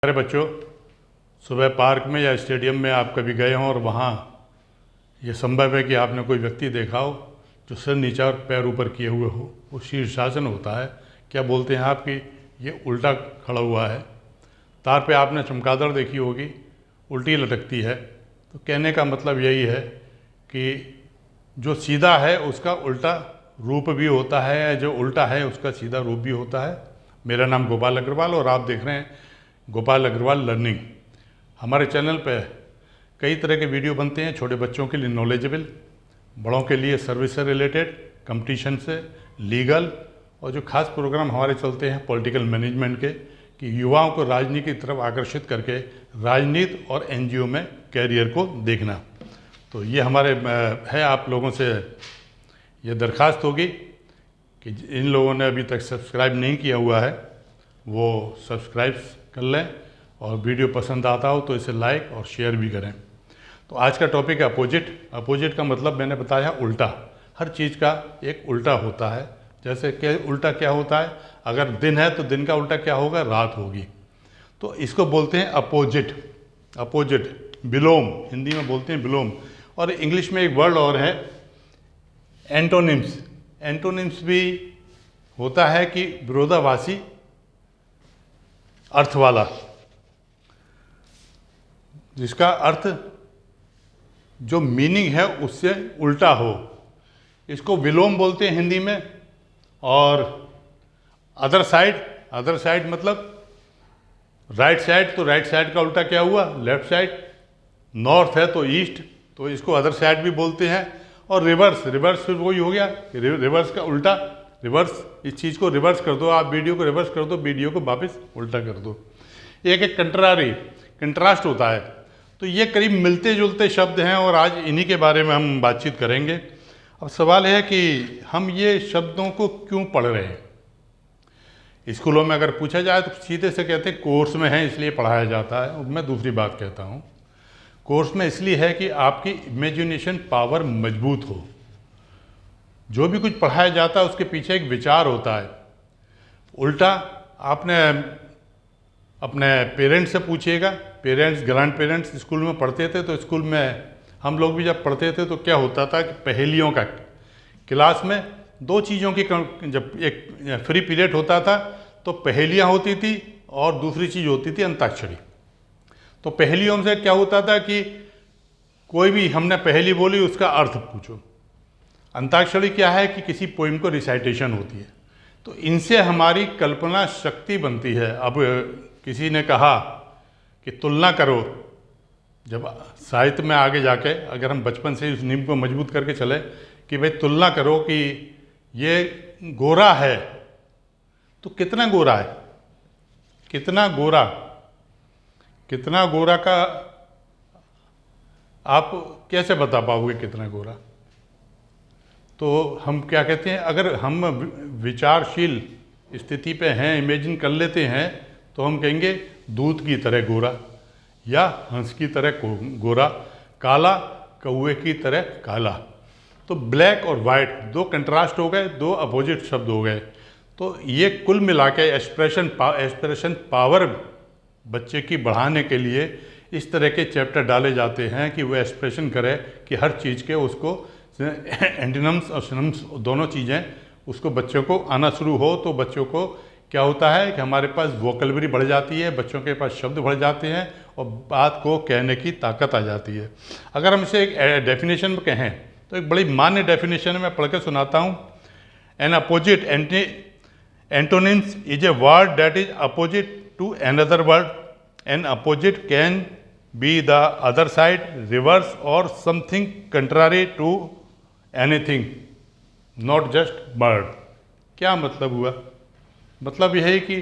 अरे बच्चों, सुबह पार्क में या स्टेडियम में आप कभी गए हों और वहाँ ये संभव है कि आपने कोई व्यक्ति देखा हो जो सिर नीचा और पैर ऊपर किए हुए हो। वो शीर्षासन होता है। क्या बोलते हैं आप कि ये उल्टा खड़ा हुआ है। तार पे आपने चमगादड़ देखी होगी, उल्टी लटकती है। तो कहने का मतलब यही है कि जो सीधा है उसका उल्टा रूप भी होता है, या जो उल्टा है उसका सीधा रूप भी होता है। मेरा नाम गोपाल अग्रवाल और आप देख रहे हैं गोपाल अग्रवाल लर्निंग। हमारे चैनल पे कई तरह के वीडियो बनते हैं, छोटे बच्चों के लिए नॉलेजेबल, बड़ों के लिए सर्विस से रिलेटेड, कंपटीशन से, लीगल, और जो खास प्रोग्राम हमारे चलते हैं पॉलिटिकल मैनेजमेंट के, कि युवाओं को राजनीति की तरफ आकर्षित करके राजनीति और एनजीओ में कैरियर को देखना। तो ये हमारे है आप लोगों से ये दरख्वास्त होगी कि इन लोगों ने अभी तक सब्सक्राइब नहीं किया हुआ है वो सब्सक्राइब कर लें, और वीडियो पसंद आता हो तो इसे लाइक और शेयर भी करें। तो आज का टॉपिक है अपोजिट। अपोजिट का मतलब मैंने बताया उल्टा। हर चीज़ का एक उल्टा होता है। जैसे कि उल्टा क्या होता है, अगर दिन है तो दिन का उल्टा क्या होगा, रात होगी। तो इसको बोलते हैं अपोजिट। अपोजिट, विलोम, हिंदी में बोलते हैं विलोम। और इंग्लिश में एक वर्ड और है एंटोनिम्स। एंटोनिम्स भी होता है कि विरोधाभासी अर्थ वाला, जिसका अर्थ जो मीनिंग है उससे उल्टा हो, इसको विलोम बोलते हैं हिंदी में। और अदर साइड, अदर साइड मतलब राइट साइड, तो राइट साइड का उल्टा क्या हुआ, लेफ्ट साइड। नॉर्थ है तो ईस्ट, तो इसको अदर साइड भी बोलते हैं। और रिवर्स, रिवर्स फिर वही हो गया, रिवर्स का उल्टा। रिवर्स, इस चीज़ को रिवर्स कर दो, आप वीडियो को रिवर्स कर दो, वीडियो को वापस उल्टा कर दो। एक एक कंट्रारी, कंट्रास्ट होता है। तो ये करीब मिलते जुलते शब्द हैं और आज इन्हीं के बारे में हम बातचीत करेंगे। अब सवाल है कि हम ये शब्दों को क्यों पढ़ रहे हैं। स्कूलों में अगर पूछा जाए तो सीधे से कहते हैं कोर्स में है इसलिए पढ़ाया जाता है। मैं दूसरी बात कहता हूँ, कोर्स में इसलिए है कि आपकी इमेजिनेशन पावर मजबूत हो। जो भी कुछ पढ़ाया जाता है उसके पीछे एक विचार होता है। उल्टा आपने अपने पेरेंट्स से पूछिएगा, पेरेंट्स, ग्रैंड पेरेंट्स स्कूल में पढ़ते थे, तो स्कूल में हम लोग भी जब पढ़ते थे तो क्या होता था कि पहेलियों का क्लास में दो चीज़ों की, जब एक फ्री पीरियड होता था तो पहेलियाँ होती थी और दूसरी चीज़ होती थी अंताक्षरी। तो पहेलियों से क्या होता था कि कोई भी हमने पहेली बोली उसका अर्थ पूछो। अंताक्षरी क्या है कि किसी पोइम को रिसाइटेशन होती है। तो इनसे हमारी कल्पना शक्ति बनती है। अब किसी ने कहा कि तुलना करो, जब साहित्य में आगे जाके अगर हम बचपन से उस नींव को मजबूत करके चले कि भाई तुलना करो कि ये गोरा है तो कितना गोरा है, कितना गोरा, कितना गोरा का आप कैसे बता पाओगे कितना गोरा। तो हम क्या कहते हैं, अगर हम विचारशील स्थिति पे हैं, इमेजिन कर लेते हैं, तो हम कहेंगे दूध की तरह गोरा, या हंस की तरह गोरा, काला कौवे की तरह काला। तो ब्लैक और वाइट दो कंट्रास्ट हो गए, दो अपोजिट शब्द हो गए। तो ये कुल मिला के एक्सप्रेशन पावर बच्चे की बढ़ाने के लिए इस तरह के चैप्टर डाले जाते हैं कि वो एक्सप्रेशन करे कि हर चीज़ के उसको एंटोनिम्स और सिनोनिम्स दोनों चीज़ें उसको बच्चों को आना शुरू हो। तो बच्चों को क्या होता है कि हमारे पास वोकैबुलरी बढ़ जाती है, बच्चों के पास शब्द बढ़ जाते हैं और बात को कहने की ताकत आ जाती है। अगर हम इसे एक डेफिनेशन में कहें तो एक बड़ी मान्य डेफिनेशन मैं पढ़ के सुनाता हूँ। An opposite antonyms is a word that is opposite to another word. An opposite can be the other side, reverse और something contrary to anything, not just bird. क्या मतलब हुआ? मतलब यह है कि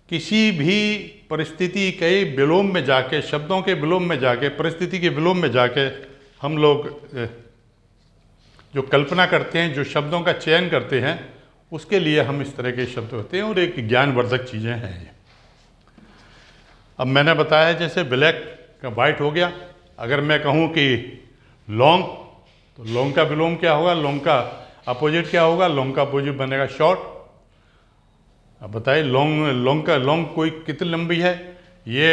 किसी भी परिस्थिति के विलोम में जाके, शब्दों के विलोम में जाके, परिस्थिति के विलोम में जाके हम लोग जो कल्पना करते हैं, जो शब्दों का चयन करते हैं, उसके लिए हम इस तरह के शब्द होते हैं और एक ज्ञानवर्धक चीज़ें हैं ये। अब मैंने बताया जैसे ब्लैक का वाइट हो गया। अगर मैं कहूँ कि लॉन्ग, तो लॉन्ग का विलोम क्या होगा, लॉन्ग का अपोजिट क्या होगा, लॉन्ग का अपोजिट बनेगा शॉर्ट। अब बताइए लॉन्ग कोई कितनी लंबी है, ये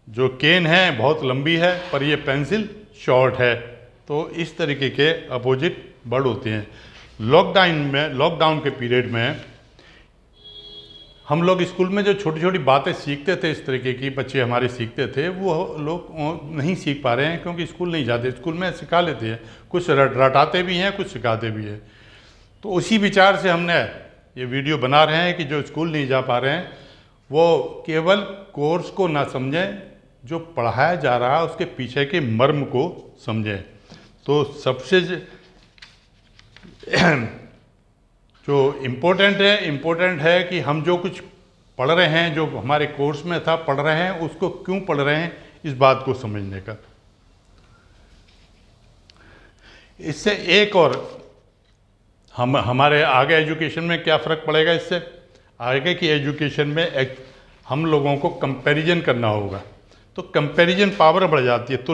जो केन है बहुत लंबी है पर ये पेंसिल शॉर्ट है। तो इस तरीके के अपोजिट वर्ड होते हैं। लॉकडाउन के पीरियड में हम लोग स्कूल में जो छोटी छोटी बातें सीखते थे, इस तरीके की बच्चे हमारे सीखते थे, वो लोग नहीं सीख पा रहे हैं क्योंकि स्कूल नहीं जाते। स्कूल में सिखा लेते हैं, कुछ रटाते भी हैं, कुछ सिखाते भी हैं। तो उसी विचार से हमने ये वीडियो बना रहे हैं कि जो स्कूल नहीं जा पा रहे हैं वो केवल कोर्स को ना समझें, जो पढ़ाया जा रहा है उसके पीछे के मर्म को समझें। तो सबसे जो इम्पोर्टेंट है कि हम जो कुछ पढ़ रहे हैं, जो हमारे कोर्स में था पढ़ रहे हैं, उसको क्यों पढ़ रहे हैं, इस बात को समझने का। इससे एक और हमारे आगे एजुकेशन में क्या फ़र्क पड़ेगा, इससे आगे की एजुकेशन में हम लोगों को कंपैरिजन करना होगा। तो कंपैरिजन पावर बढ़ जाती है,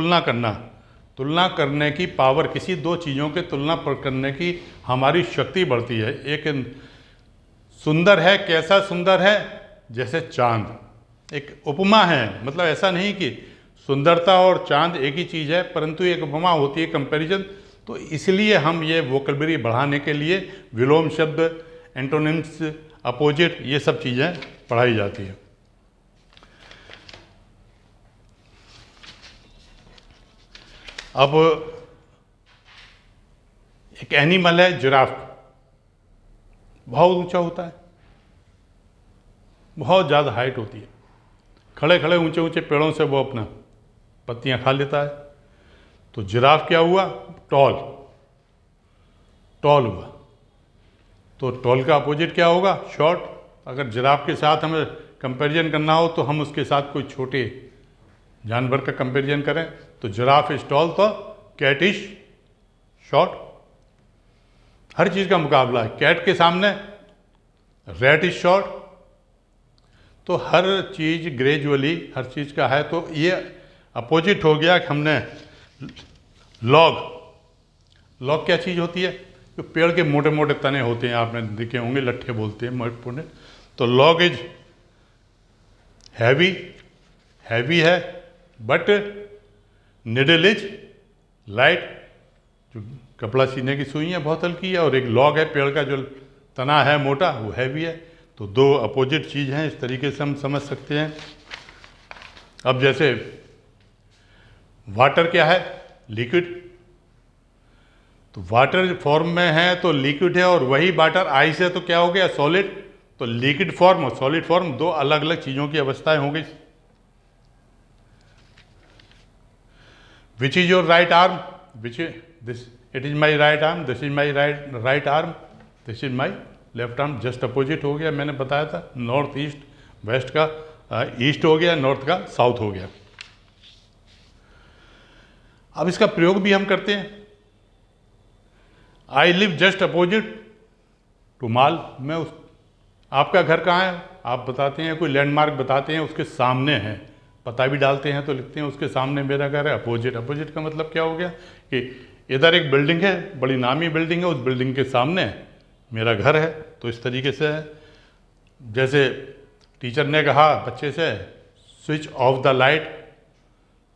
तुलना करने की पावर, किसी दो चीज़ों के तुलना करने की हमारी शक्ति बढ़ती है। एक सुंदर है, कैसा सुंदर है, जैसे चांद। एक उपमा है, मतलब ऐसा नहीं कि सुंदरता और चांद एक ही चीज़ है, परंतु एक उपमा होती है कंपैरिजन। तो इसलिए हम ये वोकैबुलरी बढ़ाने के लिए विलोम शब्द, एंटोनिम्स, अपोजिट, ये सब चीज़ें पढ़ाई जाती है। अब एक एनिमल है जिराफ, बहुत ऊंचा होता है, बहुत ज़्यादा हाइट होती है, खड़े खड़े ऊंचे ऊंचे पेड़ों से वो अपना पत्तियां खा लेता है। तो जिराफ क्या हुआ, टॉल हुआ। तो टॉल का अपोजिट क्या होगा, शॉर्ट। अगर जिराफ के साथ हमें कंपैरिजन करना हो तो हम उसके साथ कोई छोटे जानवर का कंपैरिजन करें तो जिराफ इज टॉल, तो कैट इज शॉर्ट। हर चीज़ का मुकाबला है, कैट के सामने रैट इज शॉर्ट। तो हर चीज़ ग्रेजुअली हर चीज़ का है। तो ये अपोजिट हो गया कि हमने लॉग क्या चीज़ होती है, जो पेड़ के मोटे मोटे तने होते हैं, आपने देखे होंगे, लट्ठे बोलते हैं मोटे मोटे। तो लॉग इज हैवी है, बट निडल इज लाइट। जो कपड़ा सीने की सुई है बहुत हल्की है, और एक लॉग है, पेड़ का जो तना है मोटा, वो हैवी है। तो दो अपोजिट चीज़ हैं, इस तरीके से हम समझ सकते हैं। अब जैसे वाटर क्या है, लिक्विड। तो वाटर फॉर्म में है तो लिक्विड है, और वही वाटर आइस है तो क्या हो गया, सॉलिड। तो लिक्विड फॉर्म और सॉलिड फॉर्म दो अलग अलग चीज़ों की अवस्थाएं हो गई। Which is your right arm, which this, it is my right arm, this is my right arm, this is my left arm. Just opposite हो गया, मैंने बताया था। नॉर्थ ईस्ट, वेस्ट का ईस्ट हो गया, नॉर्थ का साउथ हो गया। अब इसका प्रयोग भी हम करते हैं। I live just opposite to mall. मैं उस, आपका घर कहाँ है, आप बताते हैं, कोई लैंडमार्क बताते हैं, उसके सामने है। पता भी डालते हैं तो लिखते हैं उसके सामने मेरा घर है। अपोजिट का मतलब क्या हो गया कि इधर एक बिल्डिंग है, बड़ी नामी बिल्डिंग है, उस बिल्डिंग के सामने मेरा घर है। तो इस तरीके से है। जैसे टीचर ने कहा बच्चे से स्विच ऑफ द लाइट।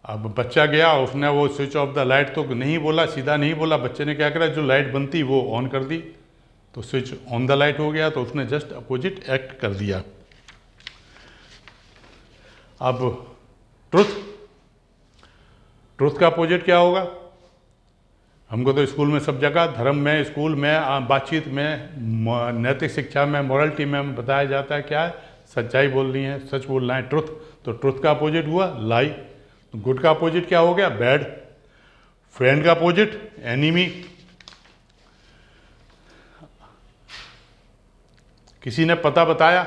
अब बच्चा गया, उसने वो स्विच ऑफ द लाइट तो नहीं बोला, सीधा नहीं बोला। बच्चे ने क्या करा, जो लाइट बनती वो ऑन कर दी, तो स्विच ऑन द लाइट हो गया। तो उसने जस्ट अपोजिट एक्ट कर दिया। अब ट्रुथ का अपोजिट क्या होगा, हमको तो स्कूल में सब जगह, धर्म में, स्कूल में, बातचीत में, नैतिक शिक्षा में, मॉरलिटी में बताया जाता है क्या है, सच्चाई बोलनी है, सच बोलना है, ट्रुथ। तो ट्रुथ का अपोजिट हुआ लाई। तो गुड का अपोजिट क्या हो गया, बैड। फ्रेंड का अपोजिट एनिमी। किसी ने पता बताया,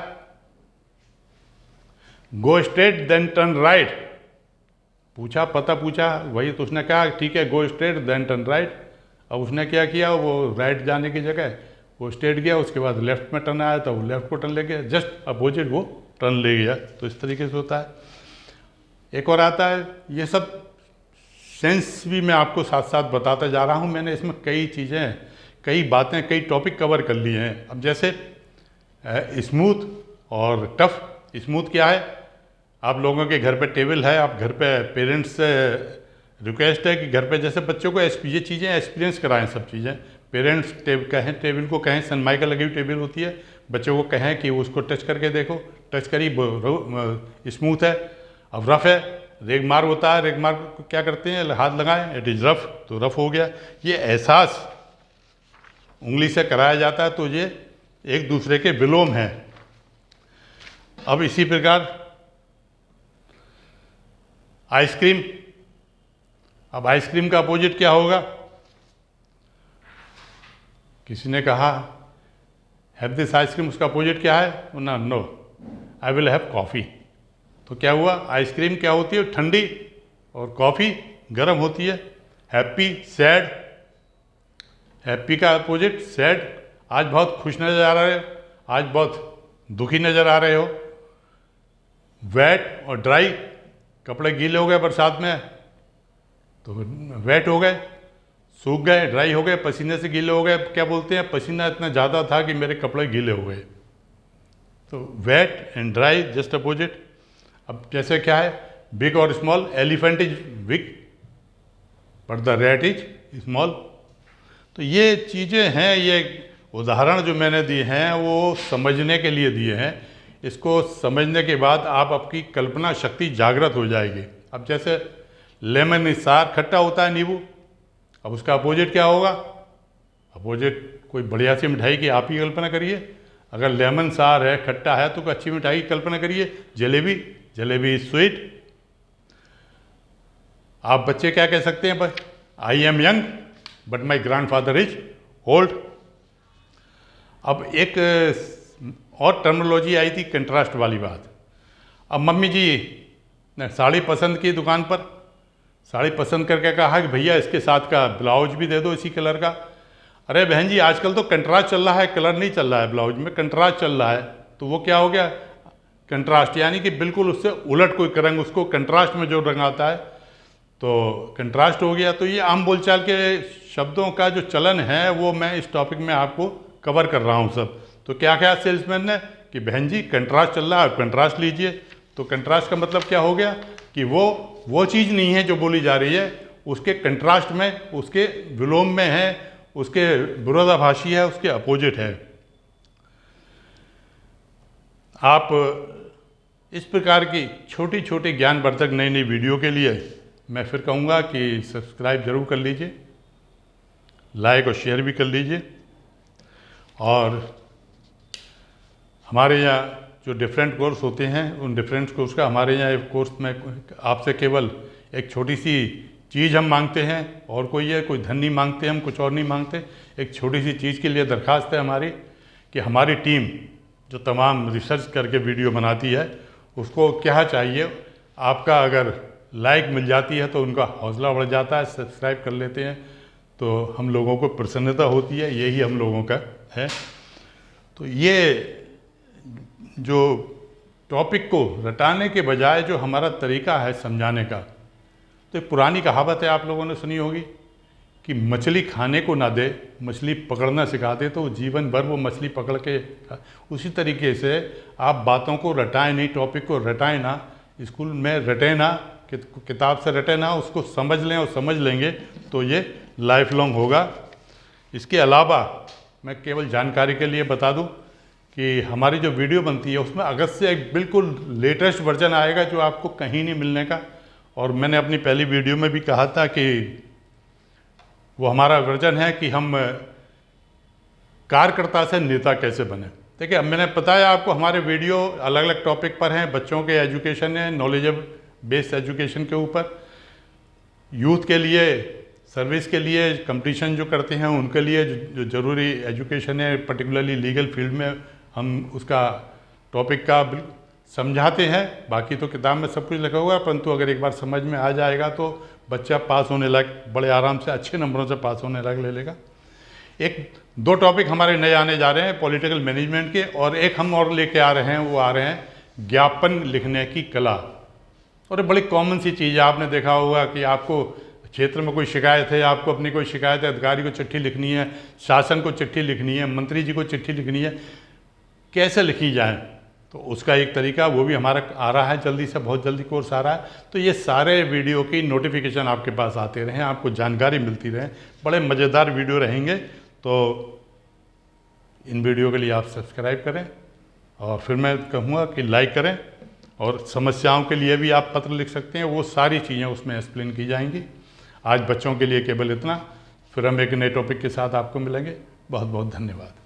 go straight then turn right. पूछा, पता पूछा, वही तो उसने कहा ठीक है, go straight then turn right. अब उसने क्या किया, वो राइट जाने की जगह वो स्ट्रेट गया, उसके बाद लेफ्ट में टर्न आया तो वो लेफ्ट को टर्न ले गया, जस्ट अपोजिट वो टर्न ले गया। तो इस तरीके से होता है। एक और आता है, ये सब सेंस भी मैं आपको साथ साथ बताता जा रहा हूँ। मैंने इसमें कई चीज़ें, कई बातें, कई टॉपिक कवर कर लिए हैं। अब जैसे स्मूथ और टफ। स्मूथ क्या है, आप लोगों के घर पे टेबल है, आप घर पे पेरेंट्स से रिक्वेस्ट है कि घर पे जैसे बच्चों को ये चीज़ें एक्सपीरियंस कराएं, सब चीज़ें पेरेंट्स कहें, टेबल को कहें, सनमाइका लगी हुई टेबल होती है, बच्चों को कहें कि उसको टच करके देखो, टच करी स्मूथ है, अब रफ़ है, रेगमार होता है, रेगमार को क्या करते हैं, हाथ लगाएं, इट इज़ रफ़, तो रफ़ हो गया। ये एहसास उंगली से कराया जाता है, तो ये एक दूसरे के विलोम हैं। अब इसी प्रकार आइसक्रीम, अब आइसक्रीम का अपोजिट क्या होगा? किसी ने कहा हैव दिस आइसक्रीम, उसका अपोजिट क्या है? ना, no, I will have coffee. तो क्या हुआ? आइसक्रीम क्या होती है? ठंडी, और कॉफ़ी गर्म होती है। हैप्पी, सैड, हैप्पी का अपोजिट सैड। आज बहुत खुश नज़र आ रहे हो, आज बहुत दुखी नज़र आ रहे हो। वेट और ड्राई, कपड़े गीले हो गए बरसात में तो वेट हो गए, सूख गए, ड्राई हो गए, पसीने से गीले हो गए। क्या बोलते हैं? पसीना इतना ज़्यादा था कि मेरे कपड़े गीले हो गए। तो wet and dry, just opposite. अब जैसे क्या है, बिग और small, elephant is big but the rat is small. तो ये चीज़ें हैं, ये उदाहरण जो मैंने दिए हैं वो समझने के लिए दिए हैं। इसको समझने के बाद आप आपकी कल्पना शक्ति जागृत हो जाएगी। अब जैसे लेमन सार, खट्टा होता है नींबू, अब उसका अपोजिट क्या होगा? अपोजिट कोई बढ़िया सी मिठाई की आप ही कल्पना करिए। अगर लेमन सार है, खट्टा है, तो कोई अच्छी मिठाई की कल्पना करिए। जलेबी, जलेबी स्वीट। आप बच्चे क्या कह सकते हैं? I am young but my grandfather is old. अब एक और टर्मिनोलॉजी आई थी, कंट्रास्ट वाली बात। अब मम्मी जी ने साड़ी पसंद की दुकान पर, साड़ी पसंद करके कहा कि भैया इसके साथ का ब्लाउज भी दे दो इसी कलर का। अरे बहन जी, आजकल तो कंट्रास्ट चल रहा है, कलर नहीं चल रहा है ब्लाउज में, कंट्रास्ट चल रहा है। तो वो क्या हो गया? कंट्रास्ट, यानी कि बिल्कुल उससे उलट कोई रंग, उसको कंट्रास्ट में जो रंग आता है तो कंट्रास्ट हो गया। तो ये आम बोलचाल के शब्दों का जो चलन है वो मैं इस टॉपिक में आपको कवर कर रहा हूँ सब। तो क्या क्या सेल्समैन ने कि बहन जी कंट्रास्ट चल रहा है, कंट्रास्ट लीजिए। तो कंट्रास्ट का मतलब क्या हो गया कि वो चीज़ नहीं है जो बोली जा रही है, उसके कंट्रास्ट में, उसके विलोम में है, उसके विरोधाभासी है, उसके अपोजिट है। आप इस प्रकार की छोटी छोटी ज्ञानवर्धक नई नई वीडियो के लिए मैं फिर कहूँगा कि सब्सक्राइब ज़रूर कर लीजिए, लाइक और शेयर भी कर लीजिए। और हमारे यहाँ जो डिफरेंट कोर्स होते हैं, उन डिफरेंट कोर्स का हमारे यहाँ एक कोर्स में आपसे केवल एक छोटी सी चीज़ हम मांगते हैं, और कोई धन नहीं मांगते, हम कुछ और नहीं मांगते। एक छोटी सी चीज़ के लिए दरख्वास्त है हमारी कि हमारी टीम जो तमाम रिसर्च करके वीडियो बनाती है उसको क्या चाहिए, आपका अगर लाइक मिल जाती है तो उनका हौसला बढ़ जाता है, सब्सक्राइब कर लेते हैं तो हम लोगों को प्रसन्नता होती है। यही हम लोगों का है। तो ये जो टॉपिक को रटाने के बजाय जो हमारा तरीका है समझाने का, तो एक पुरानी कहावत है, आप लोगों ने सुनी होगी कि मछली खाने को ना दे, मछली पकड़ना सिखा दे तो जीवन भर वो मछली पकड़ के। उसी तरीके से आप बातों को रटाएं नहीं, टॉपिक को रटाएं ना, स्कूल में रटे ना, किताब से रटे ना, उसको समझ लें, और समझ लेंगे तो ये लाइफ लॉन्ग होगा। इसके अलावा मैं केवल जानकारी के लिए बता दूं कि हमारी जो वीडियो बनती है उसमें अगस्त से एक बिल्कुल लेटेस्ट वर्जन आएगा जो आपको कहीं नहीं मिलने का। और मैंने अपनी पहली वीडियो में भी कहा था कि वो हमारा वर्जन है कि हम कार्यकर्ता से नेता कैसे बने। देखिए, अब मैंने बताया आपको हमारे वीडियो अलग अलग टॉपिक पर हैं। बच्चों के एजुकेशन है, नॉलेज बेस्ड एजुकेशन के ऊपर, यूथ के लिए, सर्विस के लिए, कंपटीशन जो करते हैं उनके लिए जो ज़रूरी एजुकेशन है, पर्टिकुलरली लीगल फील्ड में हम उसका टॉपिक का समझाते हैं। बाकी तो किताब में सब कुछ लिखा हुआ है, परंतु अगर एक बार समझ में आ जाएगा तो बच्चा पास होने लायक, बड़े आराम से अच्छे नंबरों से पास होने लायक ले लेगा। एक दो टॉपिक हमारे नए आने जा रहे हैं पॉलिटिकल मैनेजमेंट के, और एक हम और लेके आ रहे हैं, वो आ रहे हैं ज्ञापन लिखने की कला। और बड़ी कॉमन सी चीज़ है, आपने देखा होगा कि आपको क्षेत्र में कोई शिकायत है, आपको अपनी कोई शिकायत है, अधिकारी को चिट्ठी लिखनी है, शासन को चिट्ठी लिखनी है, मंत्री जी को चिट्ठी लिखनी है, कैसे लिखी जाए। तो उसका एक तरीका वो भी हमारा आ रहा है, जल्दी से बहुत जल्दी कोर्स आ रहा है। तो ये सारे वीडियो की नोटिफिकेशन आपके पास आते रहें, आपको जानकारी मिलती रहे, बड़े मज़ेदार वीडियो रहेंगे। तो इन वीडियो के लिए आप सब्सक्राइब करें, और फिर मैं कहूँगा कि लाइक करें, और समस्याओं के लिए भी आप पत्र लिख सकते हैं, वो सारी चीज़ें उसमें एक्सप्लेन की जाएंगी। आज बच्चों के लिए केवल इतना, फिर हम एक नए टॉपिक के साथ आपको मिलेंगे। बहुत बहुत धन्यवाद।